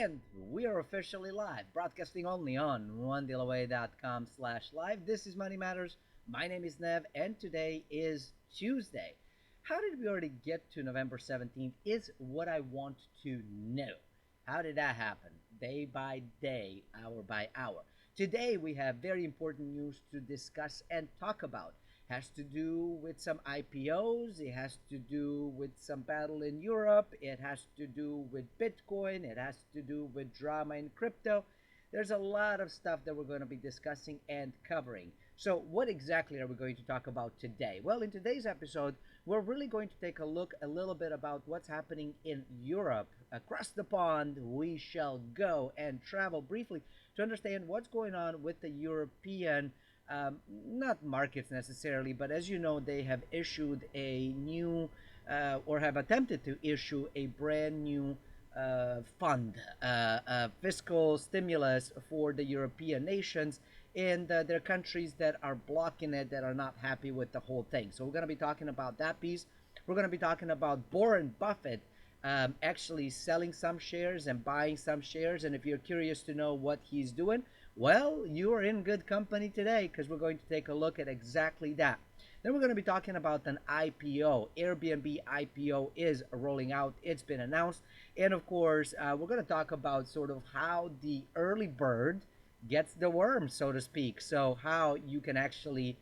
And we are officially live, broadcasting only on onedealaway.com/live. This is Money Matters. My name is Nev, and today is Tuesday. How did we already get to November 17th? Is what I want to know. How did that happen? Day by day, hour by hour. Today, we have very important news to discuss and talk about. Has to do with some IPOs, it has to do with some battle in Europe, it has to do with Bitcoin, it has to do with drama in crypto. There's a lot of stuff that we're going to be discussing and covering. So, what exactly are we going to talk about today? Well, in today's episode, we're really going to take a look a little bit about what's happening in Europe. Across the pond, we shall go and travel briefly to understand what's going on with the European not markets necessarily, but as you know, they have issued a new or have attempted to issue a brand new fund, fiscal stimulus for the European nations. And there are countries that are blocking it, that are not happy with the whole thing. So we're going to be talking about that piece. We're going to be talking about Warren Buffett actually selling some shares and buying some shares. And if you're curious to know what he's doing, well, you are in good company today because we're going to take a look at exactly that. Then we're going to be talking about an IPO. Airbnb IPO is rolling out. It's been announced. And of course, we're going to talk about sort of how the early bird gets the worm, so to speak. So how you can actually,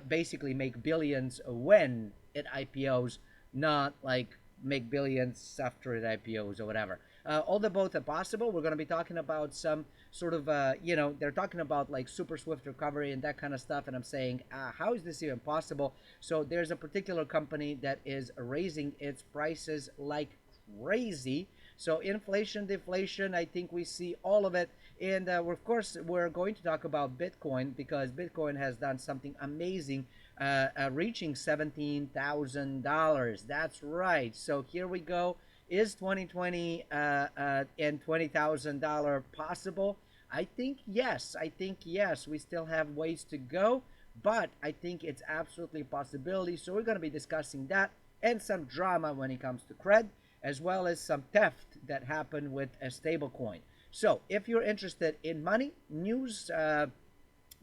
basically make billions when it IPOs, not like make billions after it IPOs or whatever. All the both are possible. We're going to be talking about some sort of, they're talking about like super swift recovery and that kind of stuff. And I'm saying, how is this even possible? So there's a particular company that is raising its prices like crazy. So inflation, deflation, I think we see all of it. And of course, we're going to talk about Bitcoin because Bitcoin has done something amazing, reaching $17,000. That's right. So here we go. Is 2020 and $20,000 possible? I think yes. I think yes. We still have ways to go, but I think it's absolutely a possibility. So we're going to be discussing that and some drama when it comes to cred, as well as some theft that happened with a stable coin. So if you're interested in money, news,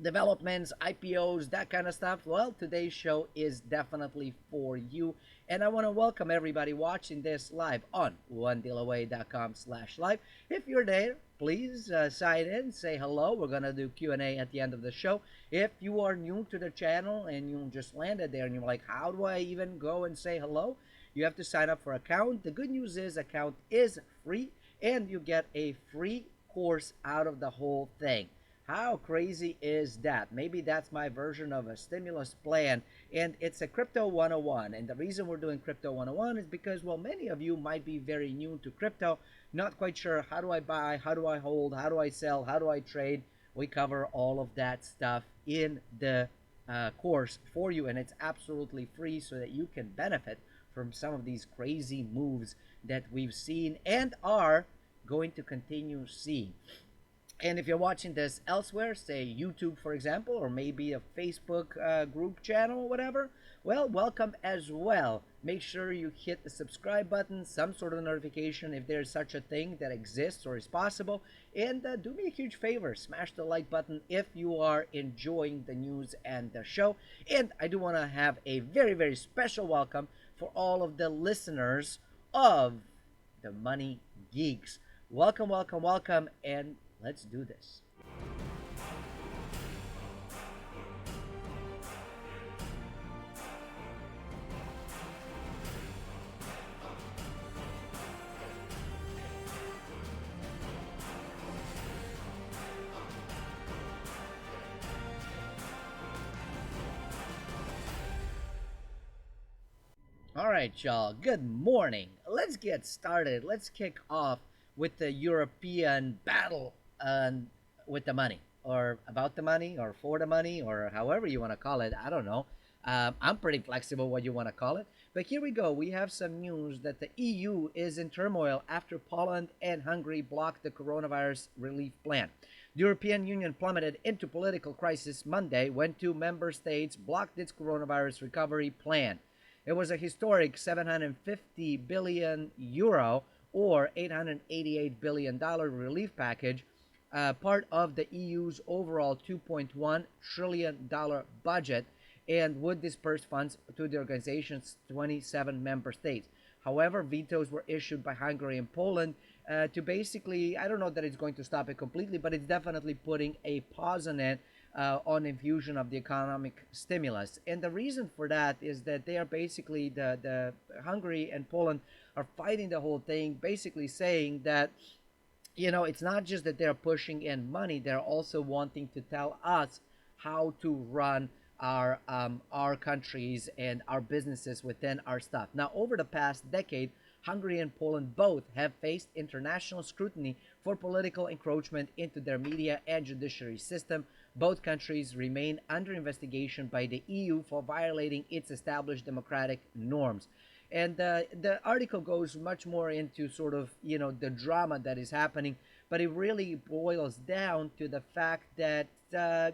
developments, IPOs, that kind of stuff, well, today's show is definitely for you. And I want to welcome everybody watching this live on onedealaway.com/live. If you're there, please sign in, say hello. We're going to do Q&A at the end of the show. If you are new to the channel and you just landed there and you're like, how do I even go and say hello? You have to sign up for an account. The good news is account is free and you get a free course out of the whole thing. How crazy is that? Maybe that's my version of a stimulus plan, and it's a Crypto 101. And the reason we're doing Crypto 101 is because, well, many of you might be very new to crypto, not quite sure how do I buy, how do I hold, how do I sell, how do I trade. We cover all of that stuff in the course for you, and it's absolutely free so that you can benefit from some of these crazy moves that we've seen and are going to continue seeing. And if you're watching this elsewhere, say YouTube, for example, or maybe a Facebook group channel or whatever, well, welcome as well. Make sure you hit the subscribe button, some sort of notification if there's such a thing that exists or is possible. And do me a huge favor, smash the like button if you are enjoying the news and the show. And I do want to have a very, very special welcome for all of the listeners of the Money Geeks. Welcome, welcome, welcome, and let's do this. All right, y'all. Good morning. Let's get started. Let's kick off with the European battle with the money, or about the money, or for the money, or however you want to call it. I don't know. I'm pretty flexible what you want to call it. But here we go. We have some news that the EU is in turmoil after Poland and Hungary blocked the coronavirus relief plan. The European Union plummeted into political crisis Monday when two member states blocked its coronavirus recovery plan. It was a historic 750 billion euro or $888 billion relief package, part of the EU's overall $2.1 trillion budget, and would disperse funds to the organization's 27 member states. However, vetoes were issued by Hungary and Poland to basically, I don't know that it's going to stop it completely, but it's definitely putting a pause on it, on infusion of the economic stimulus. And the reason for that is that they are basically, the Hungary and Poland are fighting the whole thing, basically saying that, it's not just that they're pushing in money, they're also wanting to tell us how to run our countries and our businesses within our stuff. Now, over the past decade, Hungary and Poland both have faced international scrutiny for political encroachment into their media and judiciary system. Both countries remain under investigation by the EU for violating its established democratic norms. And the article goes much more into sort of, the drama that is happening, but it really boils down to the fact that,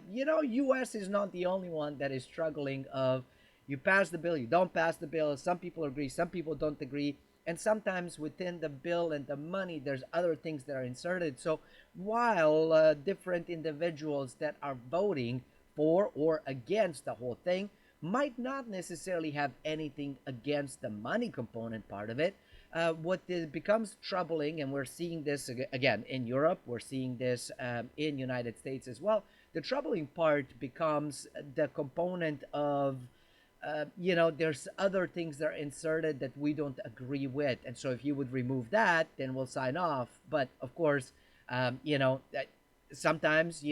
U.S. is not the only one that is struggling of, you pass the bill, you don't pass the bill, some people agree, some people don't agree, and sometimes within the bill and the money, there's other things that are inserted. So while different individuals that are voting for or against the whole thing might not necessarily have anything against the money component part of it, becomes troubling, and we're seeing this again in Europe, we're seeing this in United States as well. The troubling part becomes the component of, there's other things that are inserted that we don't agree with, and so if you would remove that, then we'll sign off. But of course, sometimes,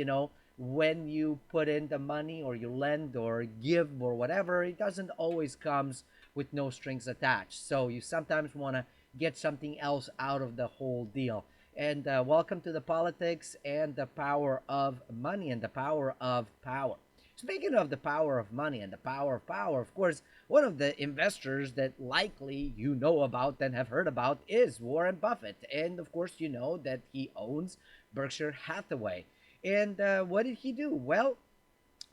when you put in the money or you lend or give or whatever, it doesn't always comes with no strings attached. So you sometimes want to get something else out of the whole deal. And welcome to the politics and the power of money and the power of power. Speaking of the power of money and the power of power, of course, one of the investors that likely you know about and have heard about is Warren Buffett. And of course, you know that he owns Berkshire Hathaway. And what did he do? Well,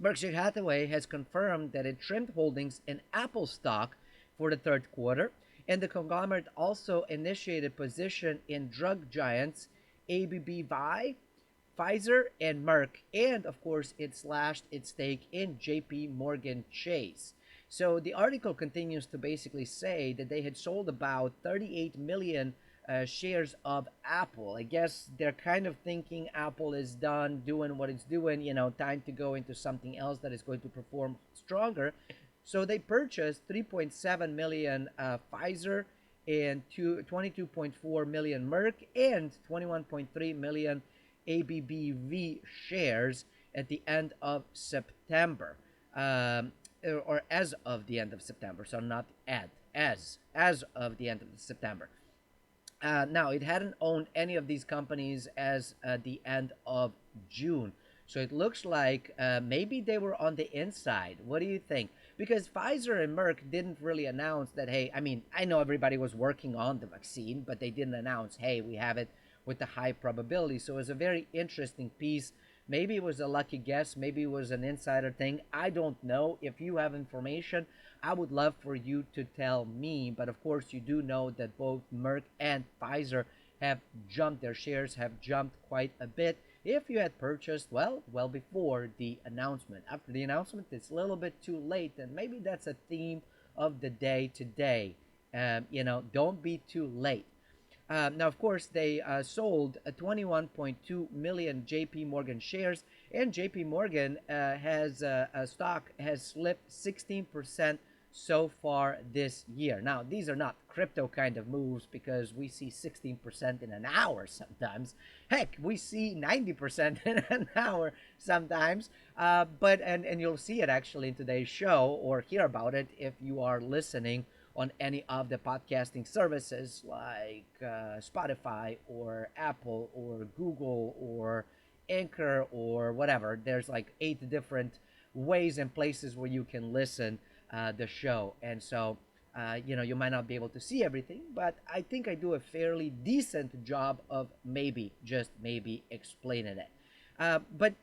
Berkshire Hathaway has confirmed that it trimmed holdings in Apple stock for the third quarter, and the conglomerate also initiated position in drug giants AbbVie, Pfizer, and Merck, and of course, it slashed its stake in JP Morgan Chase. So the article continues to basically say that they had sold about 38 million shares of Apple. I guess they're kind of thinking Apple is done doing what it's doing, time to go into something else that is going to perform stronger. So they purchased 3.7 million Pfizer and 22.4 million Merck and 21.3 million AbbVie shares at the end of September. Or as of the end of September, so not as of the end of September. Now, it hadn't owned any of these companies as the end of June. So it looks like maybe they were on the inside. What do you think? Because Pfizer and Merck didn't really announce that, hey, I mean, I know everybody was working on the vaccine, but they didn't announce, hey, we have it with a high probability. So it was a very interesting piece. Maybe it was a lucky guess. Maybe it was an insider thing. I don't know. If you have information, I would love for you to tell me. But of course, you do know that both Merck and Pfizer have jumped, their shares have jumped quite a bit. If you had purchased, well before the announcement. After the announcement, it's a little bit too late, and maybe that's a theme of the day today. Don't be too late. Now, of course, they sold 21.2 million JP Morgan shares, and JP Morgan has a stock has slipped 16% so far this year. Now, these are not crypto kind of moves because we see 16% in an hour sometimes. Heck, we see 90% in an hour sometimes. But you'll see it actually in today's show or hear about it if you are listening on any of the podcasting services like Spotify or Apple or Google or Anchor or whatever. There's like 8 different ways and places where you can listen the show. And so, you might not be able to see everything, but I think I do a fairly decent job of just maybe explaining it. But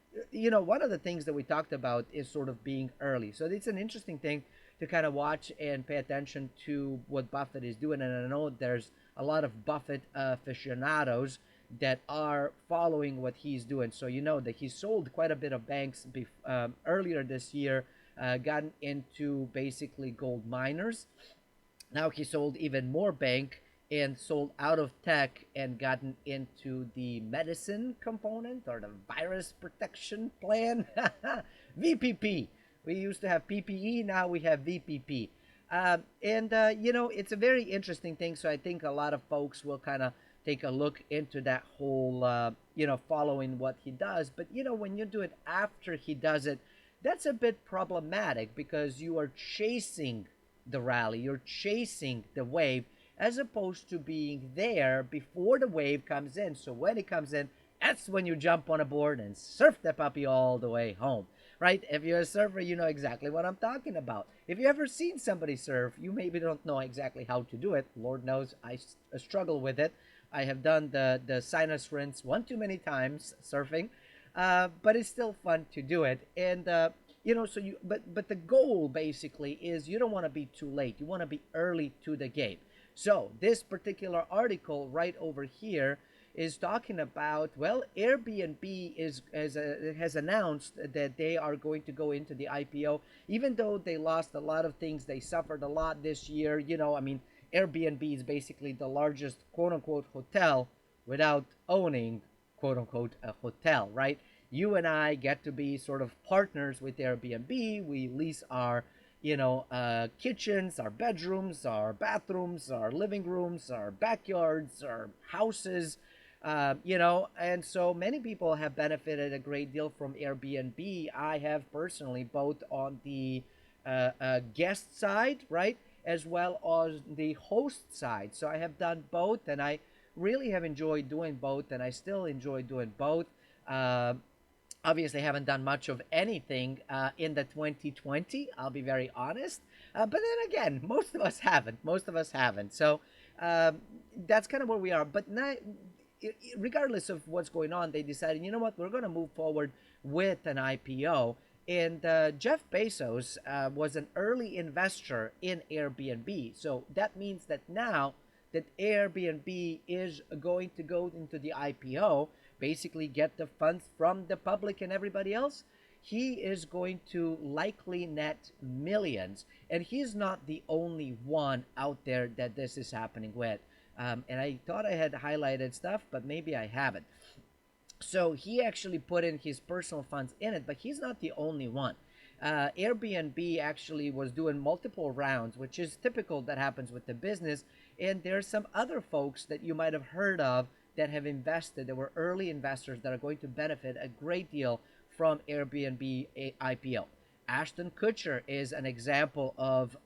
one of the things that we talked about is sort of being early. So it's an interesting thing to kind of watch and pay attention to what Buffett is doing. And I know there's a lot of Buffett aficionados that are following what he's doing. So you know that he sold quite a bit of banks earlier this year, gotten into basically gold miners. Now he sold even more bank and sold out of tech and gotten into the medicine component or the virus protection plan. VPP. We used to have PPE, now we have VPP. It's a very interesting thing. So I think a lot of folks will kind of take a look into that whole, following what he does. But, when you do it after he does it, that's a bit problematic because you are chasing the rally, you're chasing the wave as opposed to being there before the wave comes in. So when it comes in, that's when you jump on a board and surf the puppy all the way home, right? If you're a surfer, you know exactly what I'm talking about. If you ever seen somebody surf, you maybe don't know exactly how to do it. Lord knows I struggle with it. I have done the sinus rinse one too many times surfing, but it's still fun to do it. And so but the goal basically is you don't want to be too late. You want to be early to the game. So this particular article right over here is talking about, well, Airbnb has announced that they are going to go into the IPO, even though they lost a lot of things. They suffered a lot this year. I mean, Airbnb is basically the largest quote unquote hotel without owning quote unquote a hotel, right? You and I get to be sort of partners with Airbnb. We lease our kitchens, our bedrooms, our bathrooms, our living rooms, our backyards, our houses, and so many people have benefited a great deal from Airbnb. I have personally, both on the guest side, right, as well as the host side. So I have done both, and I really have enjoyed doing both, and I still enjoy doing both. Uh, Obviously haven't done much of anything in the 2020, I'll be very honest, but then again, most of us haven't. So um, that's kind of where we are. But now, regardless of what's going on, they decided, you know what, we're going to move forward with an IPO. And Jeff Bezos was an early investor in Airbnb, so that means that now that Airbnb is going to go into the IPO, basically get the funds from the public and everybody else, he is going to likely net millions. And he's not the only one out there that this is happening with. And I thought I had highlighted stuff, but maybe I haven't. So he actually put in his personal funds in it, but he's not the only one. Airbnb actually was doing multiple rounds, which is typical that happens with the business. And there's some other folks that you might have heard of that have invested, that were early investors that are going to benefit a great deal from Airbnb IPO. Ashton Kutcher is an example of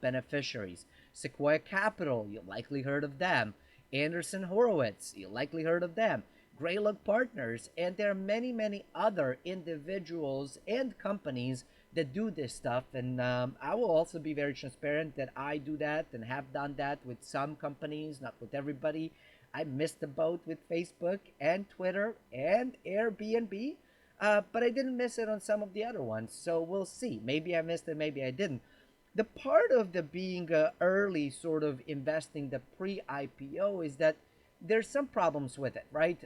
beneficiaries. Sequoia Capital, you likely heard of them. Anderson Horowitz, you likely heard of them. Greylock Partners, and there are many, many other individuals and companies that do this stuff. And I will also be very transparent that I do that and have done that with some companies, not with everybody. I missed the boat with Facebook and Twitter and Airbnb, but I didn't miss it on some of the other ones. So we'll see. Maybe I missed it, maybe I didn't. The part of the being early sort of investing, the pre-IPO, is that there's some problems with it, right?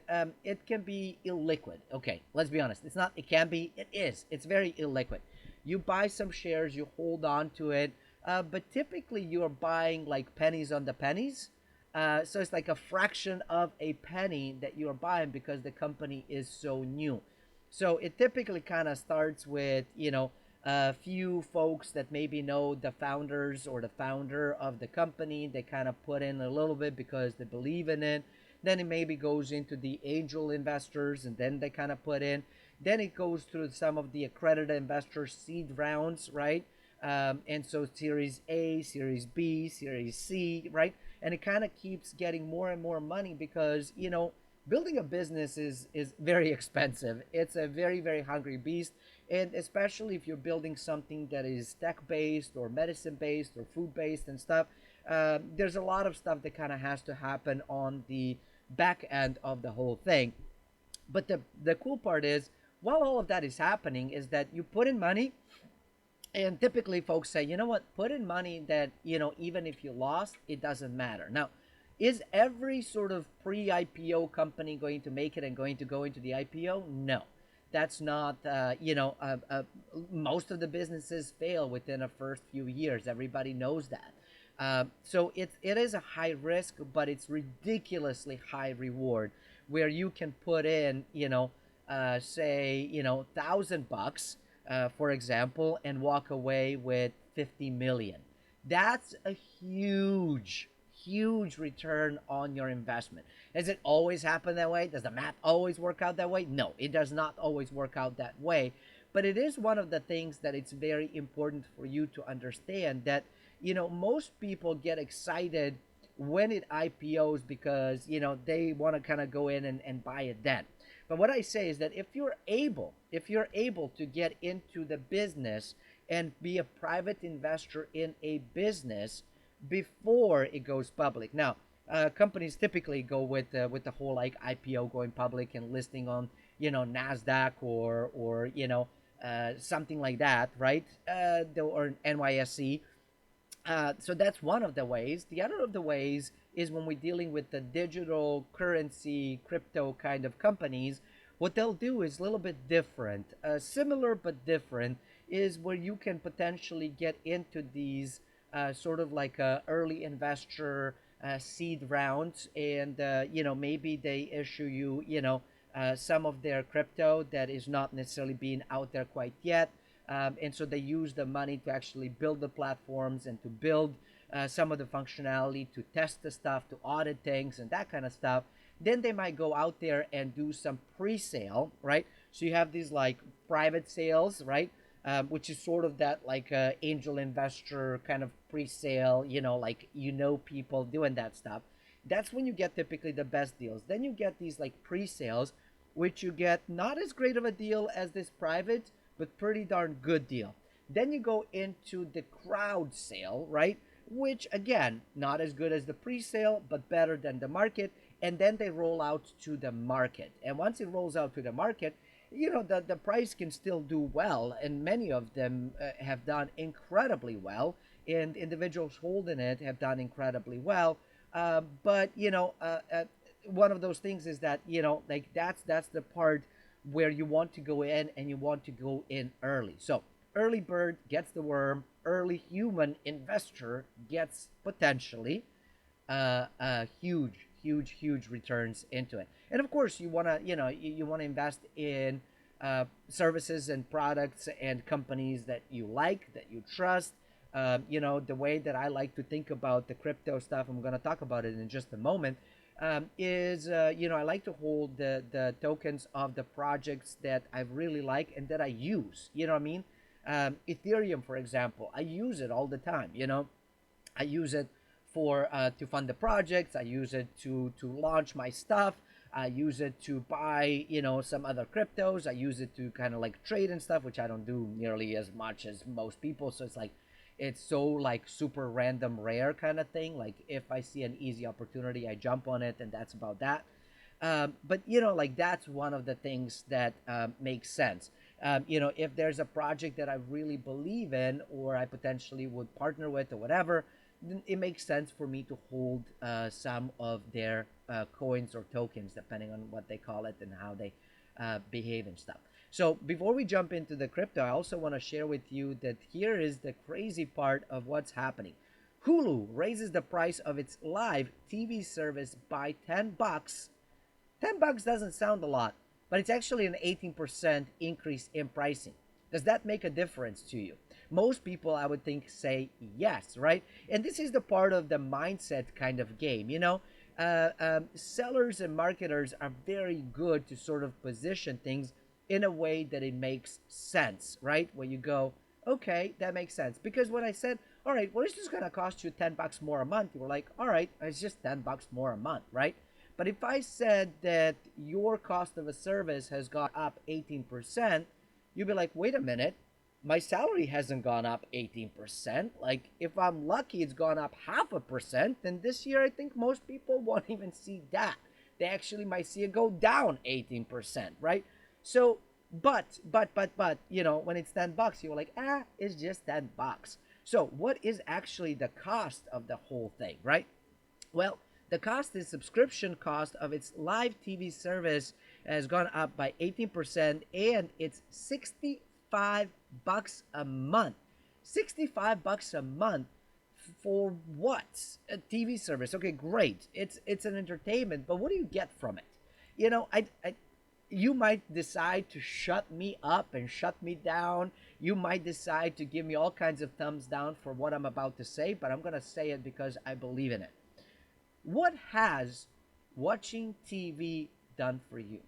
It can be illiquid. Okay, let's be honest. It's not, it can be, it is. It's very illiquid. You buy some shares, you hold on to it, but typically you're buying like pennies on the pennies. So it's like a fraction of a penny that you're buying because the company is so new. So it typically kind of starts with, a few folks that maybe know the founders or the founder of the company. They kind of put in a little bit because they believe in it. Then it maybe goes into the angel investors, and then they kind of put in. Then it goes through some of the accredited investors seed rounds, right? And so Series A, Series B, Series C, right? And it kind of keeps getting more and more money because, building a business is very expensive. It's a very, very hungry beast. And especially if you're building something that is tech based or medicine based or food based and stuff, there's a lot of stuff that kind of has to happen on the back end of the whole thing. But the cool part is, while all of that is happening, is that you put in money, and typically folks say, you know what, put in money that, even if you lost, it doesn't matter. Now, Is every sort of pre-IPO company going to make it and going to go into the IPO? No, that's not. Most of the businesses fail within the first few years. Everybody knows that. So it is a high risk, but it's ridiculously high reward, where you can put in, say, $1,000, for example, and walk away with 50 million. That's a huge return on your investment. Does it always happen that way? Does the math always work out that way? No, it does not always work out that way. But it is one of the things that it's very important for you to understand, that most people get excited when it IPOs because they want to kind of go in and buy it then. But what I say is that if you're able to get into the business and be a private investor in a business before it goes public. Now, companies typically go with the whole like IPO, going public and listing on Nasdaq or something like that, right? Or NYSE. So that's one of the ways. The other of the ways is when we're dealing with the digital currency, crypto kind of companies. What they'll do is a little bit different, similar but different, is where you can potentially get into these sort of like early investor seed rounds, and maybe they issue you some of their crypto that is not necessarily being out there quite yet. And so they use the money to actually build the platforms and to build some of the functionality, to test the stuff, to audit things and that kind of stuff. Then they might go out there and do some pre-sale, right? So you have these like private sales, right? Which is sort of that like angel investor kind of pre-sale, like people doing that stuff. That's when you get typically the best deals. Then you get these like pre-sales, which you get not as great of a deal as this private, but pretty darn good deal. Then you go into the crowd sale, right? Which again, not as good as the pre-sale, but better than the market. And then they roll out to the market. And once it rolls out to the market, the price can still do well, and many of them have done incredibly well, and individuals holding it have done incredibly well. But one of those things is that like that's the part where you want to go in, and you want to go in early. So early bird gets the worm. Early human investor gets potentially huge returns into it. And of course, you want to you want to invest in services and products and companies that you like, that you trust. The way that I like to think about the crypto stuff, I'm going to talk about it in just a moment, is I like to hold the tokens of the projects that I really like and that I use. You know what I mean? Ethereum, for example, I use it all the time. I use it for to fund the projects. I use it to launch my stuff. I use it to buy some other cryptos. I use it to kind of like trade and stuff, which I don't do nearly as much as most people. So it's so like super random rare kind of thing. Like if I see an easy opportunity, I jump on it, and that's about that. But like that's one of the things that makes sense. If there's a project that I really believe in, or I potentially would partner with or whatever, then it makes sense for me to hold some of their coins or tokens, depending on what they call it and how they behave and stuff. So before we jump into the crypto, I also want to share with you that here is the crazy part of what's happening. Hulu raises the price of its live TV service by $10. $10 doesn't sound a lot, but it's actually an 18% increase in pricing. Does that make a difference to you? Most people, I would think, say yes, right? And this is the part of the mindset kind of game. Sellers and marketers are very good to sort of position things in a way that it makes sense, right? Where you go, okay, that makes sense. Because when I said, all right, well, it's just going to cost you $10 more a month, you were like, all right, it's just $10 more a month, right? But if I said that your cost of a service has gone up 18%, you'd be like, wait a minute, my salary hasn't gone up 18%. Like, if I'm lucky, it's gone up 0.5%. Then this year, I think most people won't even see that. They actually might see it go down 18%, right? So, but, when it's $10, you're like, it's just $10. So, what is actually the cost of the whole thing, right? Well, The cost is subscription cost of its live TV service has gone up by 18%, and it's 65 bucks a month. 65 bucks a month for what? A TV service. Okay, great. It's an entertainment, but what do you get from it? I you might decide to shut me up and shut me down. You might decide to give me all kinds of thumbs down for what I'm about to say, but I'm going to say it because I believe in it. What has watching TV done for you?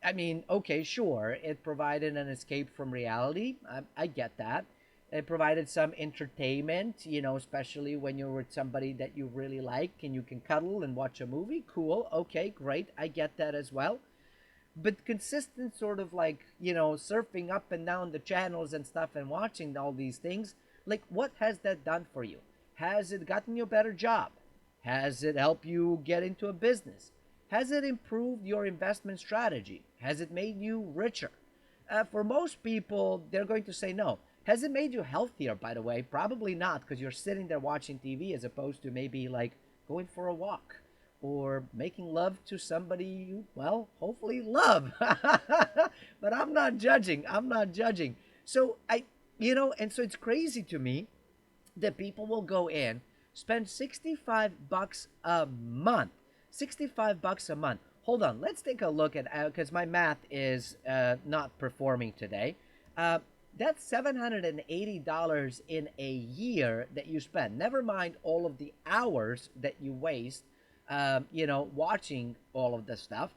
I mean, okay, sure, it provided an escape from reality. I get that. It provided some entertainment, especially when you're with somebody that you really like and you can cuddle and watch a movie. Cool. Okay, great. I get that as well. But consistent sort of like, surfing up and down the channels and stuff and watching all these things, like what has that done for you? Has it gotten you a better job? Has it helped you get into a business? Has it improved your investment strategy? Has it made you richer? For most people, they're going to say no. Has it made you healthier, by the way? Probably not, because you're sitting there watching TV as opposed to maybe like going for a walk or making love to somebody you, well, hopefully love. But I'm not judging. I'm not judging. So and so it's crazy to me that people will go in, spend 65 bucks a month. 65 bucks a month. Hold on, let's take a look at, because my math is not performing today. Uh, that's $780 in a year that you spend. Never mind all of the hours that you waste, watching all of this stuff.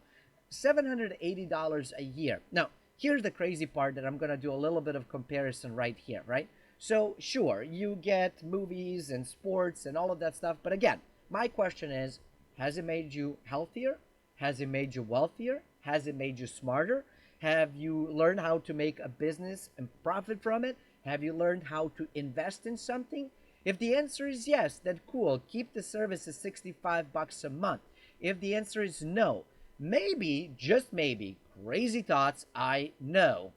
$780 a year. Now, here's the crazy part that I'm going to do a little bit of comparison right here, right? So, sure, you get movies and sports and all of that stuff. But again, my question is, has it made you healthier? Has it made you wealthier? Has it made you smarter? Have you learned how to make a business and profit from it? Have you learned how to invest in something? If the answer is yes, then cool, keep the service at 65 bucks a month. If the answer is no, maybe, just maybe, crazy thoughts, I know.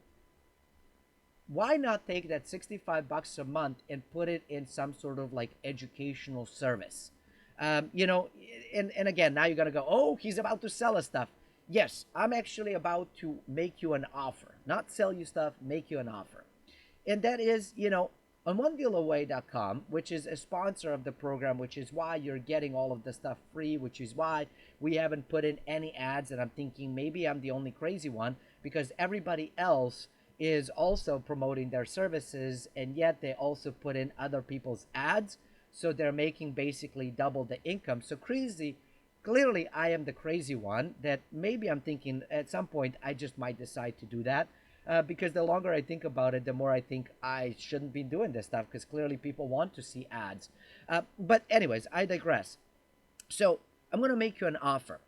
Why not take that 65 bucks a month and put it in some sort of like educational service? Um, you know, and again, now you're going to go, oh, he's about to sell us stuff. Yes, I'm actually about to make you an offer, not sell you stuff, make you an offer. And that is, on onedealaway.com, which is a sponsor of the program, which is why you're getting all of the stuff free, which is why we haven't put in any ads. And I'm thinking maybe I'm the only crazy one because everybody else is also promoting their services, and yet they also put in other people's ads. So they're making basically double the income. So crazy. Clearly, I am the crazy one that maybe I'm thinking at some point I just might decide to do that. Because the longer I think about it, the more I think I shouldn't be doing this stuff because clearly people want to see ads. But, anyways, I digress. So, I'm going to make you an offer.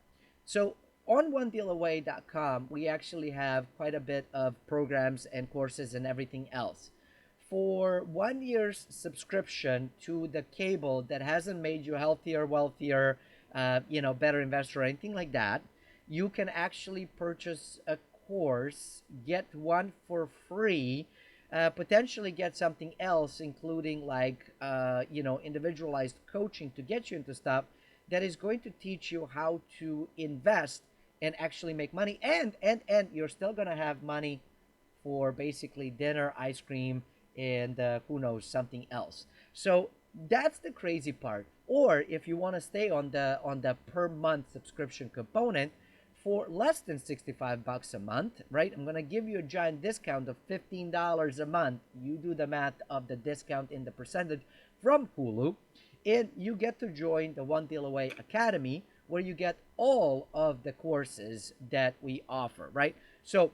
So, on onedealaway.com, we actually have quite a bit of programs and courses and everything else. For 1 year's subscription to the cable that hasn't made you healthier, wealthier, better investor or anything like that, you can actually purchase a course, get one for free, potentially get something else, including like, individualized coaching to get you into stuff that is going to teach you how to invest and actually make money. And you're still going to have money for basically dinner, ice cream, and who knows, something else. So that's the crazy part. Or if you want to stay on the per month subscription component for less than 65 bucks a month, right? I'm going to give you a giant discount of $15 a month. You do the math of the discount in the percentage from Hulu, and you get to join the One Deal Away Academy, where you get all of the courses that we offer, right? So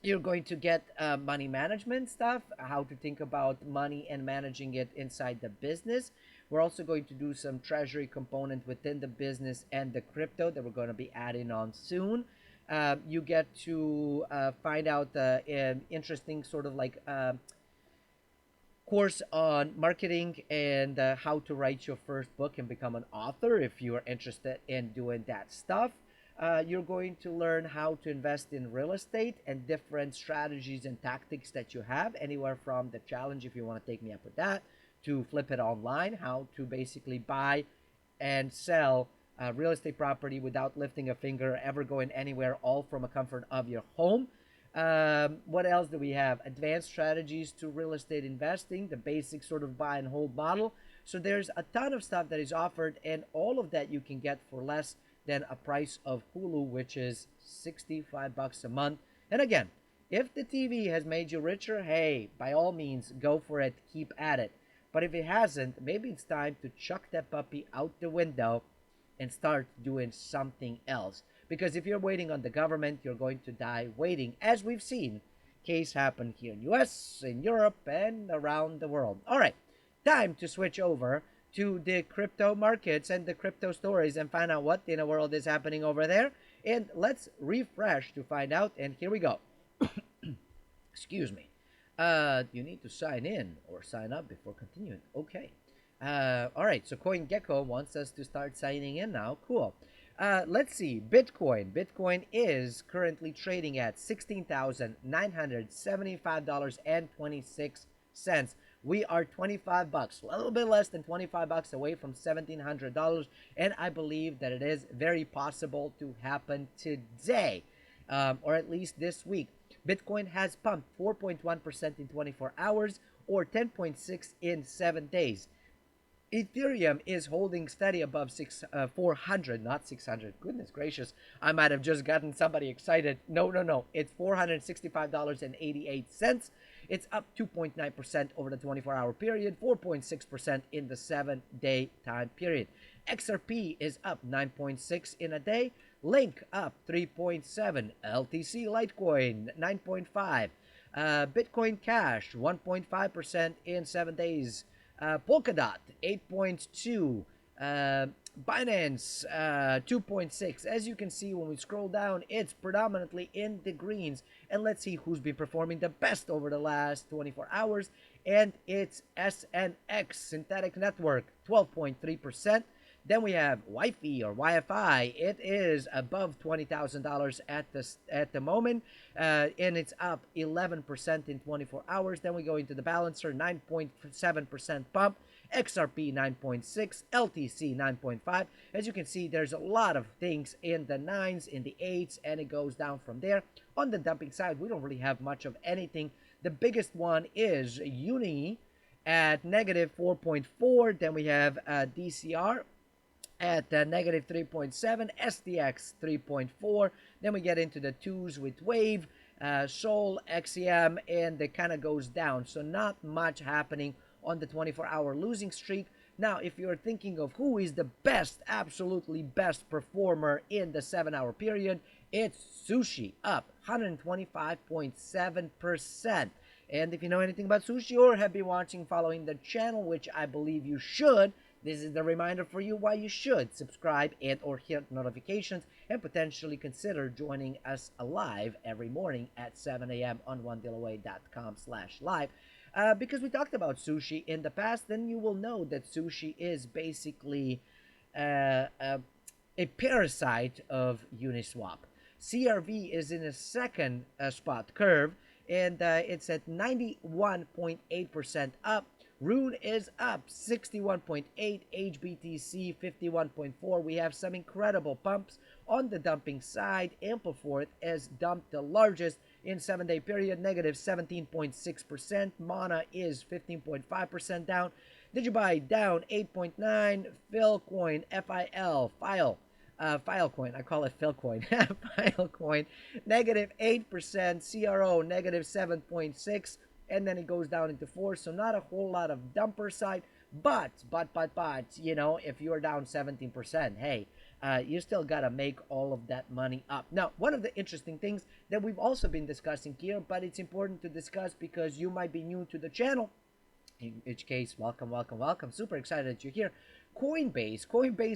you're going to get money management stuff, how to think about money and managing it inside the business. We're also going to do some treasury component within the business and the crypto that we're going to be adding on soon. You get to find out an interesting sort of like course on marketing and how to write your first book and become an author if you are interested in doing that stuff. You're going to learn how to invest in real estate and different strategies and tactics that you have, anywhere from the challenge, if you want to take me up with that, to flip it online, how to basically buy and sell real estate property without lifting a finger, ever going anywhere, all from a comfort of your home. What else do we have? Advanced strategies to real estate investing, the basic sort of buy and hold model. So there's a ton of stuff that is offered, and all of that you can get for less than a price of Hulu, which is 65 bucks a month. And again, if the TV has made you richer, hey, by all means, go for it, keep at it. But if it hasn't, maybe it's time to chuck that puppy out the window and start doing something else. Because if you're waiting on the government, you're going to die waiting, as we've seen case happen here in US, in Europe, and around the world. All right, time to switch over to the crypto markets and the crypto stories and find out what in the world is happening over there. And let's refresh to find out. And here we go. Excuse me. You need to sign in or sign up before continuing. Okay. All right. So CoinGecko wants us to start signing in now. Cool. Let's see. Bitcoin. Bitcoin is currently trading at $16,975.26. We are 25 bucks, a little bit less than 25 bucks away from $1,700, and I believe that it is very possible to happen today, or at least this week. Bitcoin has pumped 4.1% in 24 hours, or 10.6 in 7 days. Ethereum is holding steady above 400, not 600. Goodness gracious, I might have just gotten somebody excited. No. It's $465.88. It's up 2.9% over the 24-hour period, 4.6% in the 7-day time period. XRP is up 9.6 in a day. Link up 3.7. LTC Litecoin 9.5. Bitcoin Cash 1.5% in 7 days. Polkadot 8.2, Binance 2.6. As you can see, when we scroll down, it's predominantly in the greens. And let's see who's been performing the best over the last 24 hours. And it's SNX, Synthetic Network, 12.3%. Then we have Wi-Fi or Wi-Fi. It is above $20,000 at the moment, and it's up 11% in 24 hours. Then we go into the balancer, 9.7% pump. XRP 9.6, LTC 9.5. As you can see, there's a lot of things in the 9s, in the 8s, and it goes down from there. On the dumping side, we don't really have much of anything. The biggest one is Uni at negative 4.4. Then we have DCR at negative 3.7, SDX 3.4. Then we get into the 2s with Wave, Sol, XEM, and it kind of goes down. So not much happening on the 24-hour losing streak. Now, if you're thinking of who is the best, absolutely best performer in the 7-hour period, it's Sushi, up 125.7%. And if you know anything about Sushi or have been watching, following the channel, which I believe you should, this is the reminder for you why you should subscribe and or hit notifications and potentially consider joining us live every morning at 7 a.m. on onedealaway.com/live. Because we talked about Sushi in the past, then you will know that Sushi is basically a parasite of Uniswap. CRV is in a second spot curve, and it's at 91.8% up. Rune is up 61.8, HBTC 51.4. We have some incredible pumps on the dumping side. Ampleforth has dumped the largest in 7-day period, negative 17.6%. Mana is 15.5% down. Digibuy down 8.9. Philcoin, FIL, Filecoin, I call it Philcoin, Filecoin, negative 8%. CRO, negative 7.6. And then it goes down into 4, so not a whole lot of dumper side, but, you know, if you're down 17%, hey, you still got to make all of that money up. Now, one of the interesting things that we've also been discussing here, but it's important to discuss because you might be new to the channel, in which case, welcome, super excited that you're here. Coinbase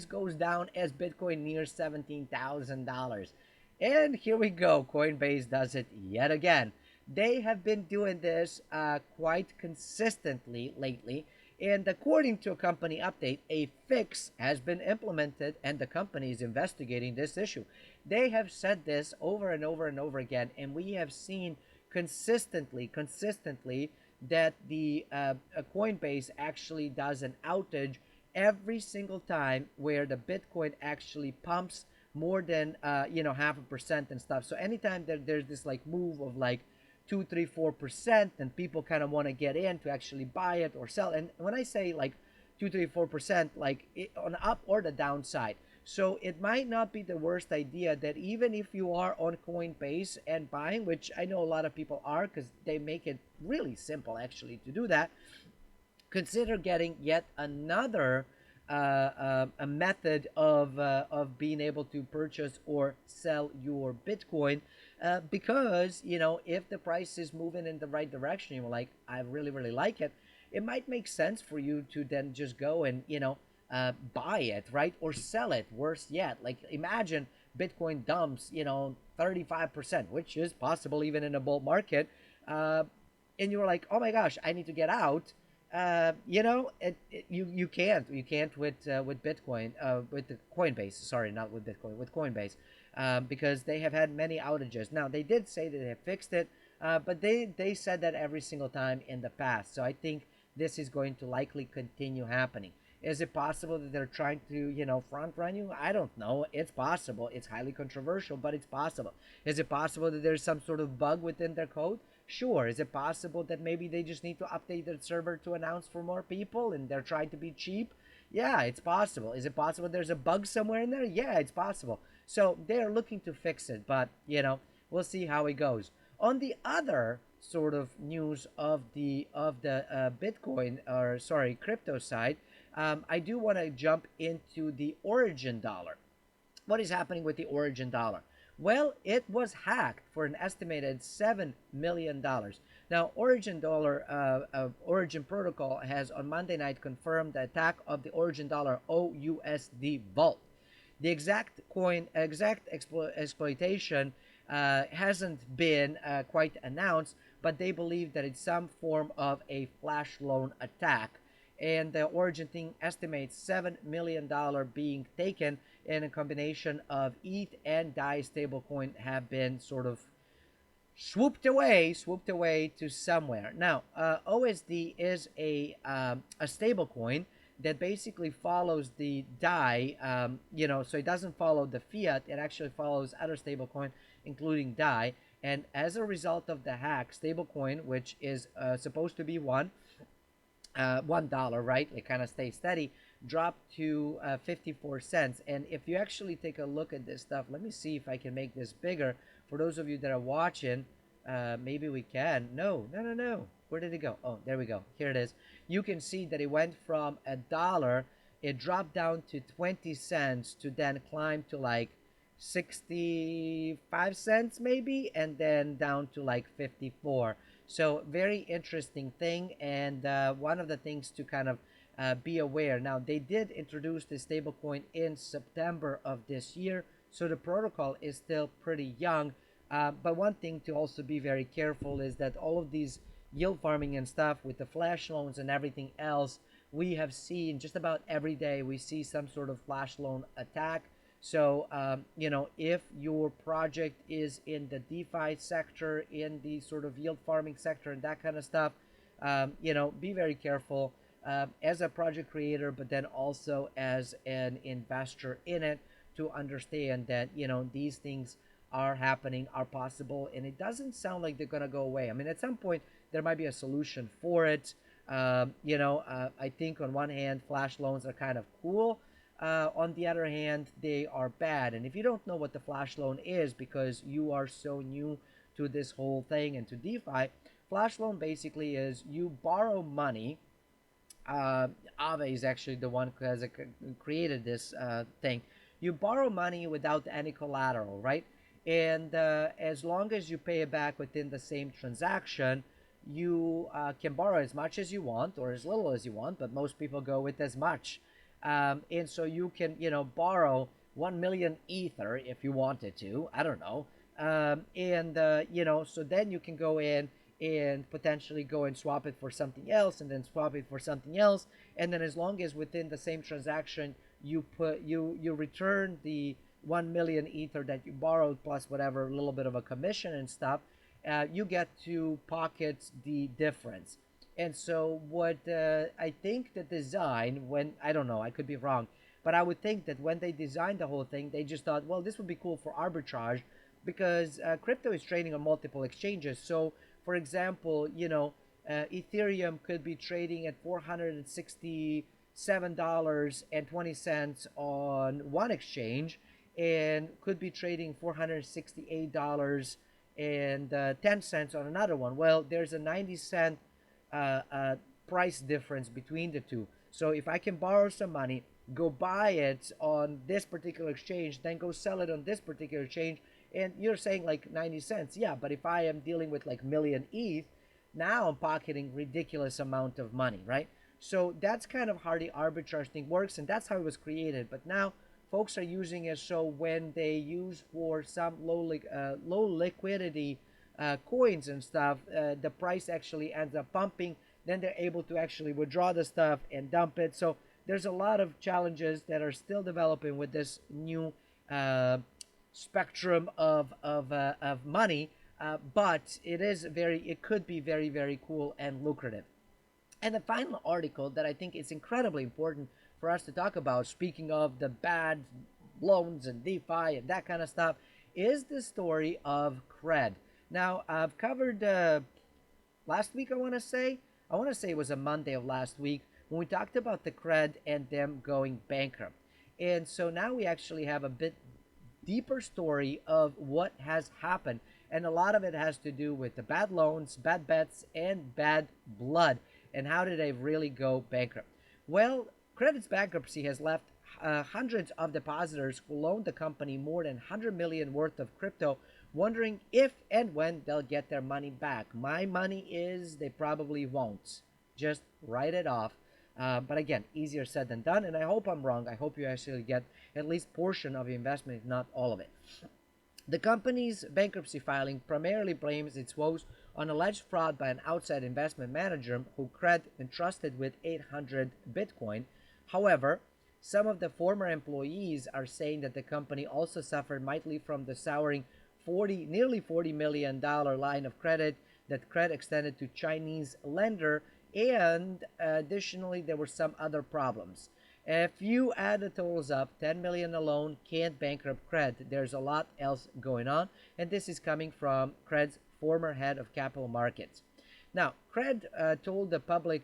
goes down as Bitcoin nears $17,000. And here we go, Coinbase does it yet again. They have been doing this quite consistently lately, and according to a company update, a fix has been implemented and the company is investigating this issue. They have said this over and over and over again, and we have seen consistently that the Coinbase actually does an outage every single time where the Bitcoin actually pumps more than 0.5% and stuff. So anytime there's this like move of like 2, 3, 4%, and people kind of want to get in to actually buy it or sell. And when I say like 2, 3, 4%, like on the up or the downside. So it might not be the worst idea that even if you are on Coinbase and buying, which I know a lot of people are because they make it really simple actually to do that, consider getting yet another a method of being able to purchase or sell your Bitcoin, because if the price is moving in the right direction, you're like, I really like it. It might make sense for you to then just go and buy it, right, or sell it. Worse yet, like imagine Bitcoin dumps 35%, which is possible even in a bull market, and you're like, oh my gosh, I need to get out. You can't with Bitcoin, with the Coinbase. Sorry, not with Bitcoin, with Coinbase, because they have had many outages. Now they did say that they have fixed it, but they said that every single time in the past. So I think this is going to likely continue happening. Is it possible that they're trying to, front run you? I don't know. It's possible. It's highly controversial, but it's possible. Is it possible that there's some sort of bug within their code? Sure. Is it possible that maybe they just need to update their server to announce for more people and they're trying to be cheap? Yeah, it's possible. Is it possible there's a bug somewhere in there? Yeah, it's possible. So they're looking to fix it, but we'll see how it goes. On the other sort of news of the Bitcoin, or sorry, crypto side, I do want to jump into the origin dollar. What is happening with the origin dollar? Well, it was hacked for an estimated $7 million. Now, Origin Protocol has on Monday night confirmed the attack of the Origin Dollar OUSD vault. The exact exploitation hasn't been quite announced, but they believe that it's some form of a flash loan attack. And the Origin team estimates $7 million being taken, and a combination of ETH and DAI stablecoin have been sort of swooped away to somewhere. Now, OSD is a stable coin that basically follows the DAI, so it doesn't follow the fiat, it actually follows other stable coin, including DAI. And as a result of the hack, stablecoin, which is supposed to be $1, right? It kind of stays steady, dropped to 54 cents. And if you actually take a look at this stuff, let me see if I can make this bigger for those of you that are watching. Maybe we can. No. Where did it go? Oh, there we go. Here it is. You can see that it went from $1, it dropped down to 20 cents to then climb to like 65 cents maybe, and then down to like 54. So very interesting thing, and one of the things to kind of be aware. Now they did introduce the stablecoin in September of this year, so the protocol is still pretty young. But one thing to also be very careful is that all of these yield farming and stuff with the flash loans and everything else, we have seen just about every day we see some sort of flash loan attack. So, if your project is in the DeFi sector, in the sort of yield farming sector and that kind of stuff, be very careful as a project creator, but then also as an investor in it, to understand that, these things are happening, are possible, and it doesn't sound like they're going to go away. I mean, at some point, there might be a solution for it. I think on one hand, flash loans are kind of cool. On the other hand, they are bad. And if you don't know what the flash loan is because you are so new to this whole thing and to DeFi, flash loan basically is you borrow money. Ave is actually the one who has created this thing. You borrow money without any collateral, right? And as long as you pay it back within the same transaction, you can borrow as much as you want or as little as you want, but most people go with as much. And so you can, borrow 1 million ether if you wanted to. I don't know. So then you can go in and potentially go and swap it for something else, and then swap it for something else. And then as long as within the same transaction you return the 1 million ether that you borrowed plus whatever little bit of a commission and stuff, you get to pocket the difference. And so, what I think the design, when I don't know, I could be wrong, but I would think that when they designed the whole thing, they just thought, well, this would be cool for arbitrage because crypto is trading on multiple exchanges. So, for example, Ethereum could be trading at $467.20 on one exchange and could be trading $468.10 on another one. Well, there's a 90 cent price difference between the two. So if I can borrow some money, go buy it on this particular exchange, then go sell it on this particular exchange, and you're saying like 90 cents. Yeah, but if I am dealing with like million ETH, now I'm pocketing ridiculous amount of money, right? So that's kind of how the arbitrage thing works, and that's how it was created. But now folks are using it so when they use for some low liquidity coins and stuff, the price actually ends up pumping. Then they're able to actually withdraw the stuff and dump it. So there's a lot of challenges that are still developing with this new uh, spectrum of money. But it could be very, very cool and lucrative. And the final article that I think is incredibly important for us to talk about, speaking of the bad loans and DeFi and that kind of stuff, is the story of Cred. Now, I've covered last week, I want to say it was a Monday of last week when we talked about the Cred and them going bankrupt. And so now we actually have a bit deeper story of what has happened. And a lot of it has to do with the bad loans, bad bets, and bad blood. And how did they really go bankrupt? Well, Credit's bankruptcy has left hundreds of depositors who loaned the company more than 100 million worth of crypto wondering if and when they'll get their money back. My money is they probably won't. Just write it off. But again, easier said than done. And I hope I'm wrong. I hope you actually get at least portion of your investment, if not all of it. The company's bankruptcy filing primarily blames its woes on alleged fraud by an outside investment manager who Cred entrusted with 800 Bitcoin. However, some of the former employees are saying that the company also suffered mightily from the souring nearly $40 million line of credit that Cred extended to Chinese lender, and additionally there were some other problems. If you add the totals up, 10 million alone can't bankrupt Cred. There's a lot else going on, and this is coming from Cred's former head of capital markets. Now, Cred told the public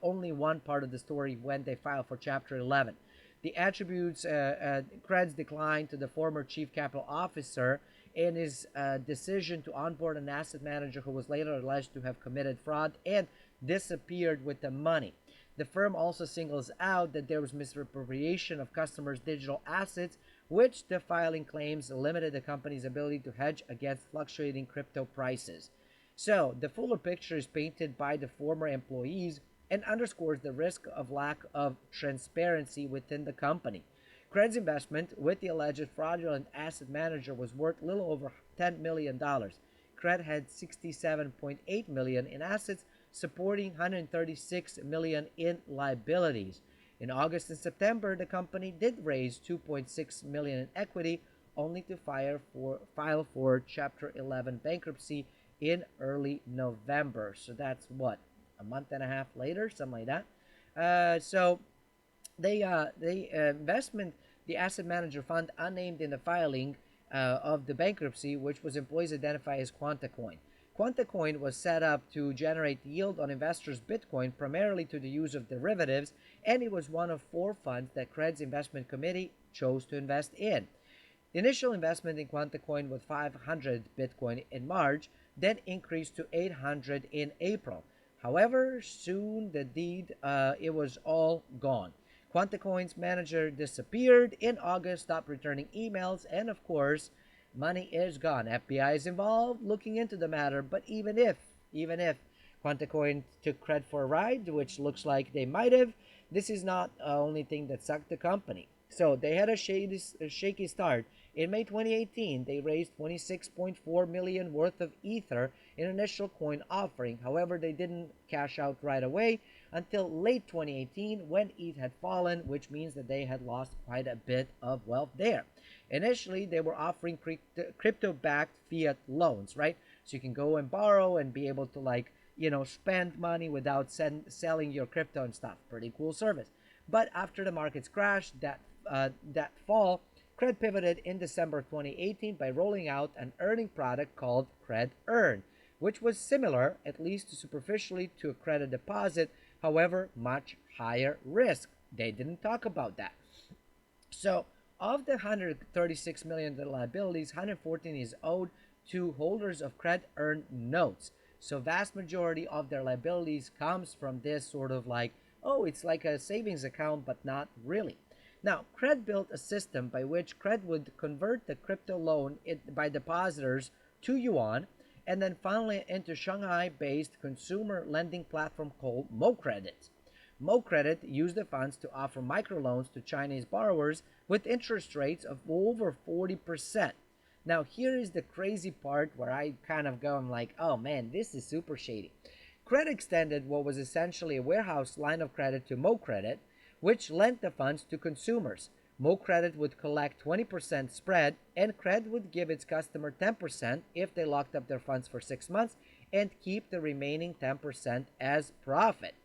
only one part of the story when they filed for Chapter 11. The attributes Cred's decline to the former chief capital officer and his decision to onboard an asset manager who was later alleged to have committed fraud and disappeared with the money. The firm also singles out that there was misappropriation of customers' digital assets, which the filing claims limited the company's ability to hedge against fluctuating crypto prices. So, the fuller picture is painted by the former employees and underscores the risk of lack of transparency within the company. Cred's investment with the alleged fraudulent asset manager was worth little over $10 million. Cred had 67.8 million in assets, supporting 136 million in liabilities. In August and September, the company did raise 2.6 million in equity, only to file for Chapter 11 bankruptcy in early November. So that's what, a month and a half later, something like that. So the asset manager fund unnamed in the filing of the bankruptcy, which was employees identify as QuantaCoin. QuantaCoin was set up to generate yield on investors' Bitcoin primarily to the use of derivatives, and it was one of 4 funds that Cred's investment committee chose to invest in. The initial investment in QuantaCoin was 500 Bitcoin in March, then increased to 800 in April. However, soon it was all gone. QuantaCoin's manager disappeared in August, stopped returning emails, and of course, money is gone. FBI is involved, looking into the matter. But even if QuantaCoin took Cred for a ride, which looks like they might have, this is not the only thing that sucked the company. So they had a shaky start. In May 2018, they raised 26.4 million worth of Ether in an initial coin offering. However, they didn't cash out right away until late 2018 when ETH had fallen, which means that they had lost quite a bit of wealth there. Initially, they were offering crypto-backed fiat loans, right? So you can go and borrow and be able to spend money without selling your crypto and stuff. Pretty cool service. But after the markets crashed that fall, Cred pivoted in December 2018 by rolling out an earning product called Cred Earn, which was similar, at least superficially, to a credit deposit, however, much higher risk. They didn't talk about that. So, of the 136 million liabilities, 114 is owed to holders of Cred Earn notes. So, vast majority of their liabilities comes from this sort of like, oh, it's like a savings account, but not really. Now, Cred built a system by which Cred would convert the crypto loan by depositors to yuan, and then finally into Shanghai-based consumer lending platform called MoCredit. MoCredit used the funds to offer microloans to Chinese borrowers with interest rates of over 40%. Now, here is the crazy part where I kind of go, I'm like, oh man, this is super shady. Cred extended what was essentially a warehouse line of credit to MoCredit, which lent the funds to consumers. MoCredit would collect 20% spread, and Cred would give its customer 10% if they locked up their funds for 6 months and keep the remaining 10% as profit.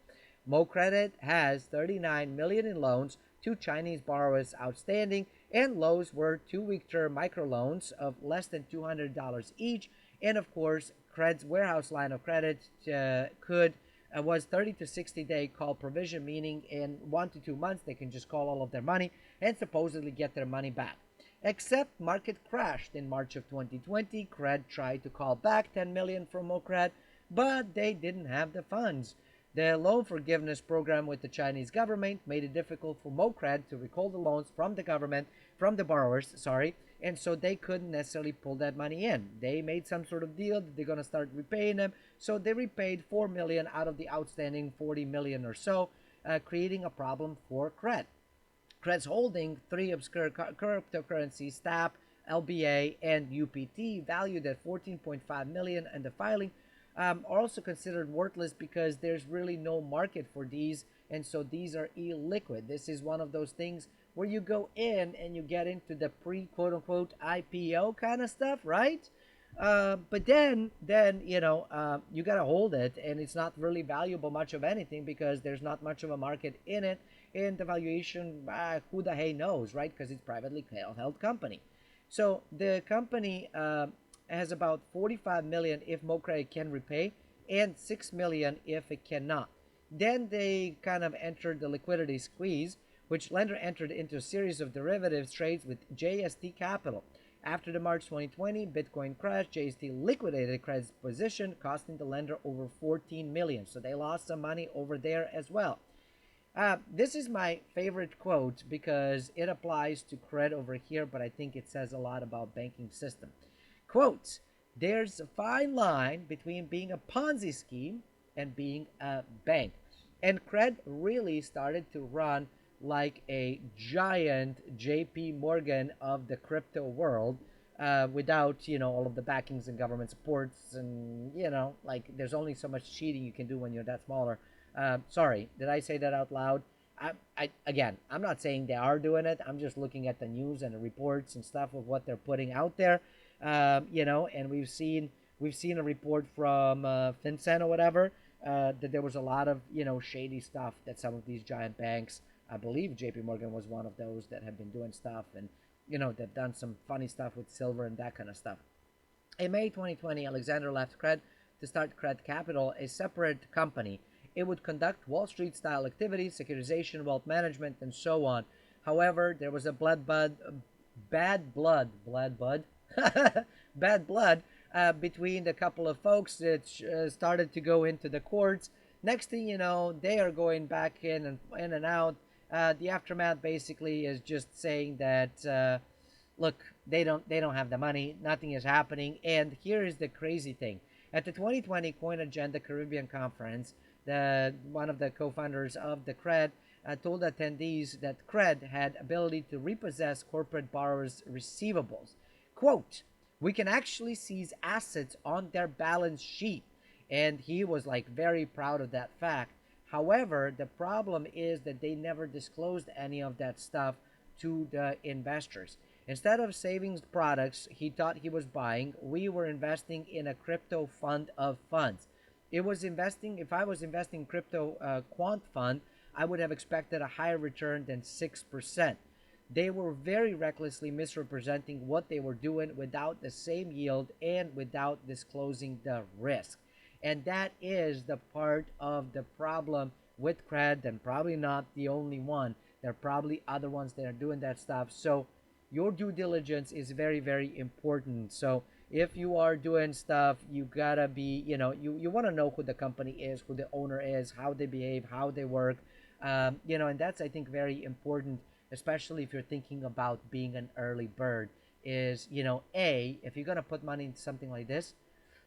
MoCredit has 39 million in loans to Chinese borrowers outstanding, and loans were 2-week term microloans of less than $200 each. And of course, Cred's warehouse line of credit was 30 to 60 day call provision, meaning in 1 to 2 months they can just call all of their money and supposedly get their money back. Except market crashed in March of 2020. Cred tried to call back 10 million from MoCred, but they didn't have the funds. The loan forgiveness program with the Chinese government made it difficult for MoCred to recall the loans from the government, from the borrowers, sorry, and so they couldn't necessarily pull that money in. They made some sort of deal that they're going to start repaying them, so they repaid 4 million out of the outstanding 40 million or so, creating a problem for Cred. Cred's holding 3 obscure cryptocurrencies, STAP, LBA, and UPT, valued at 14.5 million, and the filing are also considered worthless because there's really no market for these, and so these are illiquid. This is one of those things where you go in and you get into the pre-quote-unquote IPO kind of stuff, right? But then you gotta hold it, and it's not really valuable much of anything because there's not much of a market in it, and the valuation, who the hey knows, right? Because it's privately held company. So the company has about 45 million if MoCredit can repay, and 6 million if it cannot. Then they kind of entered the liquidity squeeze, which lender entered into a series of derivatives trades with JST Capital. After the March 2020 Bitcoin crash, JST liquidated Cred's position, costing the lender over 14 million. So they lost some money over there as well. This is my favorite quote because it applies to Cred over here, but I think it says a lot about banking system. Quote, there's a fine line between being a Ponzi scheme and being a bank. And Cred really started to run like a giant JP Morgan of the crypto world, without, all of the backings and government supports. And, like there's only so much cheating you can do when you're that smaller. Sorry, did I say that out loud? Again, I'm not saying they are doing it. I'm just looking at the news and the reports and stuff of what they're putting out there. And we've seen a report from FinCEN or whatever, that there was a lot of shady stuff that some of these giant banks, I believe JP Morgan was one of those, that have been doing stuff, and they've done some funny stuff with silver and that kind of stuff. In May 2020, Alexander left Cred to start Cred Capital, a separate company. It would conduct Wall Street style activities, securitization, wealth management, and so on. However, there was a bad blood between the couple of folks that started to go into the courts. Next thing you know, they are going back in and out. The aftermath basically is just saying that look, they don't have the money, nothing is happening. And here is the crazy thing: at the 2020 Coin Agenda Caribbean Conference, one of the co-founders of the Cred told attendees that Cred had ability to repossess corporate borrowers' receivables. Quote, we can actually seize assets on their balance sheet. And he was like very proud of that fact. However, the problem is that they never disclosed any of that stuff to the investors. Instead of savings products he thought he was buying, we were investing in a crypto fund of funds. it was investing. If I was investing in crypto quant fund, I would have expected a higher return than 6%. They were very recklessly misrepresenting what they were doing without the same yield and without disclosing the risk. And that is the part of the problem with cred, and probably not the only one. There are probably other ones that are doing that stuff. So your due diligence is very, very important. So if you are doing stuff, you gotta be, you want to know who the company is, who the owner is, how they behave, how they work, and that's, I think, very important, especially if you're thinking about being an early bird. Is, if you're gonna put money into something like this,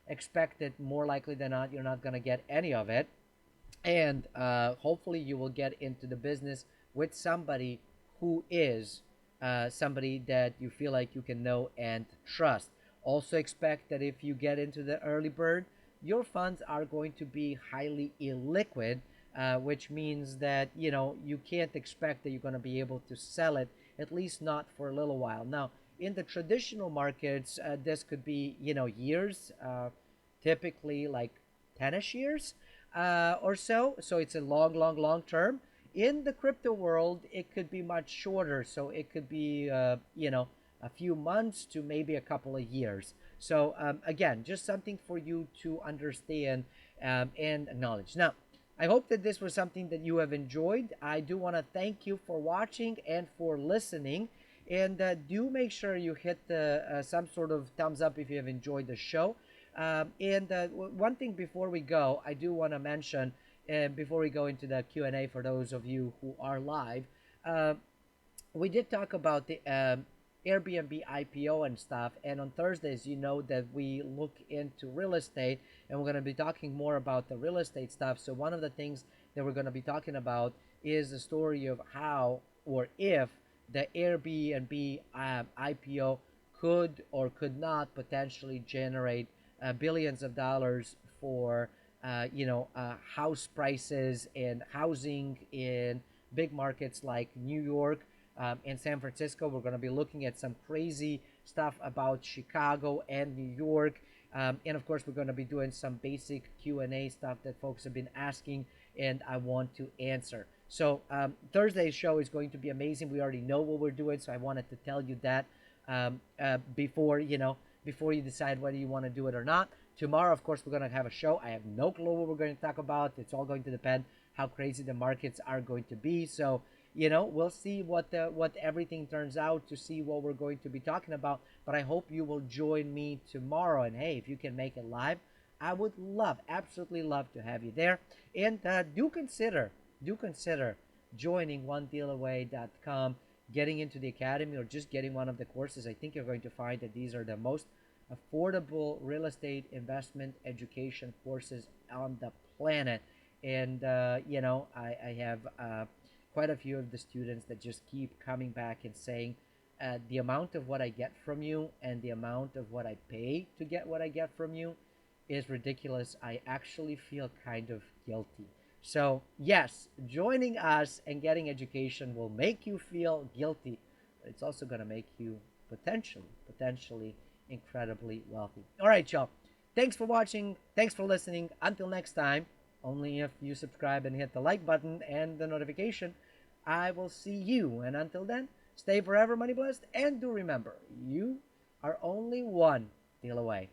expect that more likely than not, you're not gonna get any of it, and hopefully you will get into the business with somebody who is somebody that you feel like you can know and trust. Also expect that if you get into the early bird, your funds are going to be highly illiquid, which means that you can't expect that you're going to be able to sell it, at least not for a little while. Now, in the traditional markets, this could be years, typically like 10ish years or so. So it's a long, long, long term. In the crypto world, it could be much shorter. So it could be, a few months to maybe a couple of years. So again, just something for you to understand and acknowledge. Now, I hope that this was something that you have enjoyed. I do want to thank you for watching and for listening. And do make sure you hit some sort of thumbs up if you have enjoyed the show. And one thing before we go, I do want to mention, before we go into the Q&A for those of you who are live, uh, we did talk about the Airbnb IPO and stuff. And on Thursdays, that we look into real estate, and we're going to be talking more about the real estate stuff. So one of the things that we're going to be talking about is the story of how or if the Airbnb IPO could or could not potentially generate billions of dollars for house prices and housing in big markets like New York and San Francisco. We're going to be looking at some crazy stuff about Chicago and New York. And of course, we're going to be doing some basic Q&A stuff that folks have been asking, and I want to answer. So Thursday's show is going to be amazing. We already know what we're doing, so I wanted to tell you that before you decide whether you want to do it or not. Tomorrow, of course, we're going to have a show. I have no clue what we're going to talk about. It's all going to depend how crazy the markets are going to be. So we'll see what everything turns out, to see what we're going to be talking about. But I hope you will join me tomorrow. And hey, if you can make it live, I would absolutely love to have you there. And do consider joining onedealaway.com, getting into the academy, or just getting one of the courses. I think you're going to find that these are the most affordable real estate investment education courses on the planet. And I have quite a few of the students that just keep coming back and saying, the amount of what I get from you and the amount of what I pay to get what I get from you is ridiculous. I actually feel kind of guilty. So yes, joining us and getting education will make you feel guilty, but it's also going to make you potentially incredibly wealthy. All right, y'all. Thanks for watching. Thanks for listening. Until next time, only if you subscribe and hit the like button and the notification, I will see you. And until then, stay forever money blessed. And do remember, you are only one deal away.